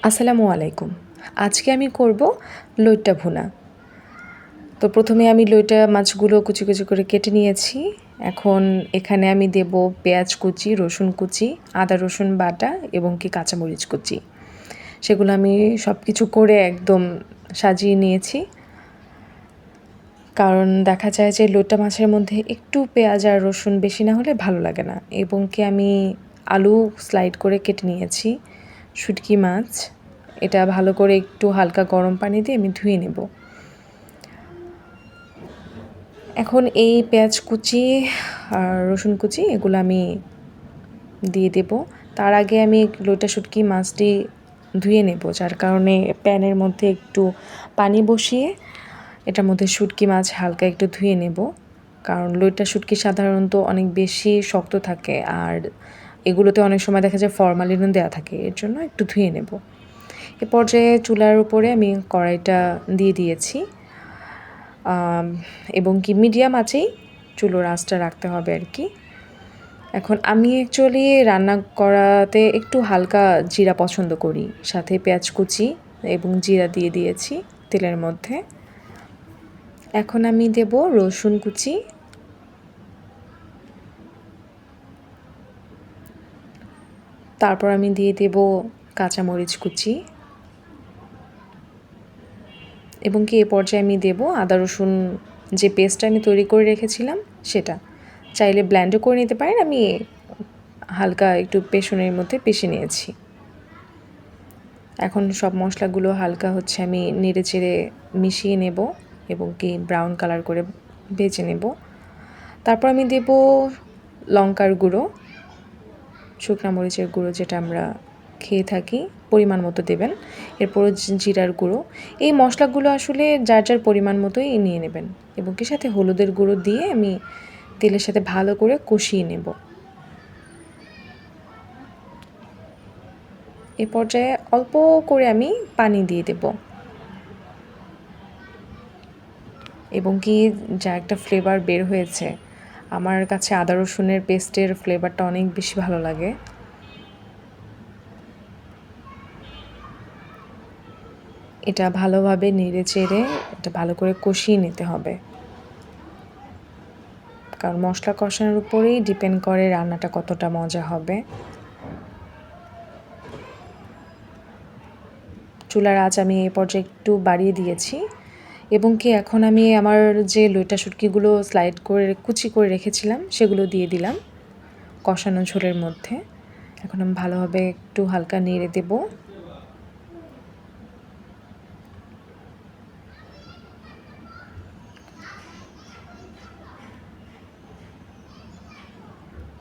আসসালামু আলাইকুম। আজকে আমি করব লইট্টা ভুনা। তো প্রথমে আমি লইট্টা মাছগুলো কুচি, কুচি করে কেটে নিয়েছি। এখন এখানে আমি দেব পেঁয়াজ কুচি, রসুন কুচি, আদা রসুন বাটা এবং কাঁচামরিচ কুচি। সেগুলো আমি সব কিছু করে একদম সাজিয়ে নিয়েছি। কারণ দেখা যায় যে লইট্টা মাছের মধ্যে একটু পেঁয়াজ আর রসুন বেশি না হলে ভালো লাগে না। এবং আমি আলু স্লাইড করে কেটে নিয়েছি, শুঁটকি মাছ। এটা ভালো করে একটু হালকা গরম পানি দিয়ে আমি ধুয়ে নেব। এখন এই পেঁয়াজ কুচি আর রসুন কুচি এগুলো আমি দিয়ে দেব। তার আগে আমি লইট্টা শুঁটকি মাছটি ধুয়ে নেব, যার কারণে প্যানের মধ্যে একটু পানি বসিয়ে এটার মধ্যে শুঁটকি মাছ হালকা একটু ধুয়ে নেব। কারণ লইট্টা শুঁটকি সাধারণত অনেক বেশি শক্ত থাকে, আর এগুলোতে অনেক সময় দেখা যায় ফরমালিনও দেওয়া থাকে, এর জন্য একটু ধুয়ে নেব। এ পর্যায়ে চুলার উপরে আমি কড়াইটা দিয়ে দিয়েছি এবং মিডিয়াম আঁচেই চুলোর আঁচটা রাখতে হবে আর কি। এখন আমি অ্যাকচুয়ালি রান্না করাতে একটু হালকা জিরা পছন্দ করি, সাথে পেঁয়াজ কুচি এবং জিরা দিয়ে দিয়েছি তেলের মধ্যে। এখন আমি দেব রসুন কুচি, তারপর আমি দিয়ে দেব কাঁচামরিচ কুচি এবং এ পর্যায়ে আমি দেব আদা রসুন যে পেস্টটা আমি তৈরি করে রেখেছিলাম সেটা। চাইলে ব্লেন্ডও করে নিতে পারেন, আমি হালকা একটু পেছনের মধ্যে পিষে নিয়েছি। এখন সব মশলাগুলো হালকা আমি নেড়ে চেড়ে মিশিয়ে নেব এবং ব্রাউন কালার করে ভেজে নেব। তারপর আমি দেব লঙ্কার গুঁড়ো, শুকনো মরিচের গুঁড়ো যেটা আমরা খেয়ে থাকি, পরিমাণ মতো দেবেন। এরপর জিরার গুঁড়ো। এই মশলাগুলো আসলে যার যার পরিমাণ মতোই নিয়ে নেবেন এবং সাথে হলুদের গুঁড়ো দিয়ে আমি তেলের সাথে ভালো করে কষিয়ে নেব। এ পর্যায়ে অল্প করে আমি পানি দিয়ে দেব এবং যা একটা ফ্লেভার বের হয়েছে, আমার কাছে আদা রসুনের পেস্টের ফ্লেভারটা অনেক বেশি ভালো লাগে। এটা ভালোভাবে নেড়ে চেড়ে এটা ভালো করে কষিয়ে নিতে হবে, কারণ মশলা কষানোর উপরেই ডিপেন্ড করে রান্নাটা কতটা মজা হবে। চুলার আঁচ আমি এ পর্যায়ে একটু বাড়িয়ে দিয়েছি এবং এখন আমি আমার যে লইট্টা শুঁটকিগুলো স্লাইড করে কুচি করে রেখেছিলাম সেগুলো দিয়ে দিলাম কষানো ঝোলের মধ্যে। এখন আমি ভালোভাবে একটু হালকা নেড়ে দেব।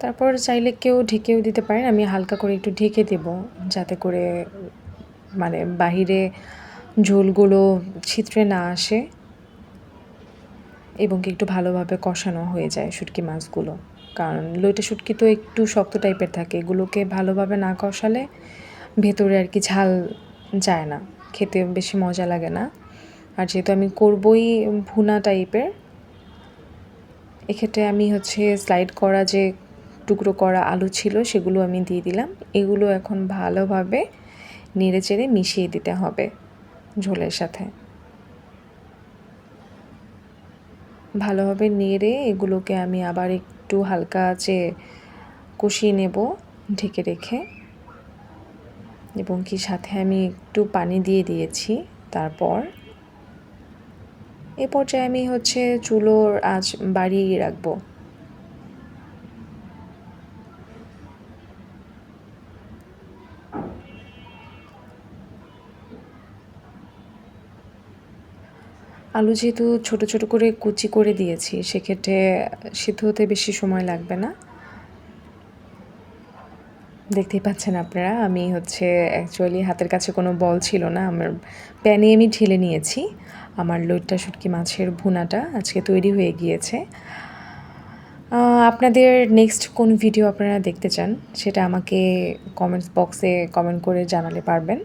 তারপর চাইলে কেউ ঢেকেও দিতে পারেন, আমি হালকা করে একটু ঢেকে দেব যাতে করে বাহিরে ঝোলগুলো ছিটরে না আসে এবং একটু ভালোভাবে কষানো হয়ে যায় শুঁটকি মাছগুলো। কারণ লইট্টা শুঁটকি তো একটু শক্ত টাইপের থাকে, এগুলোকে ভালোভাবে না কষালে ভেতরে আর কি ঝাল যায় না, খেতে বেশি মজা লাগে না। আর যেহেতু আমি করবই ভুনা টাইপের, এক্ষেত্রে আমি স্লাইড করা যে টুকরো করা আলু ছিল সেগুলো আমি দিয়ে দিলাম। এগুলো এখন ভালোভাবে নেড়ে চেড়ে মিশিয়ে দিতে হবে ঝোলের সাথে। ভালোভাবে নেড়ে এগুলোকে আমি আবার একটু হালকা আঁচে কষিয়ে নেব ঢেকে রেখে এবং সাথে আমি একটু পানি দিয়ে দিয়েছি। তারপর এ পর্যায়ে আমি চুলোর আঁচ বাড়িয়ে রাখবো। আলু যেহেতু ছোট ছোট করে কুচি করে দিয়েছি, সেক্ষেত্রে সিদ্ধ হতে বেশি সময় লাগবে না। দেখতেই পাচ্ছেন আপনারা, আমি অ্যাকচুয়ালি হাতের কাছে কোনো বল ছিল না, আমার প্যানে আমি ঢেলে নিয়েছি। আমার লইট্টা শুঁটকি মাছের ভুনাটা আজকে তৈরি হয়ে গিয়েছে। আপনাদের নেক্সট কোন ভিডিও আপনারা দেখতে চান সেটা আমাকে কমেন্টস বক্সে কমেন্ট করে জানালে পারবেন।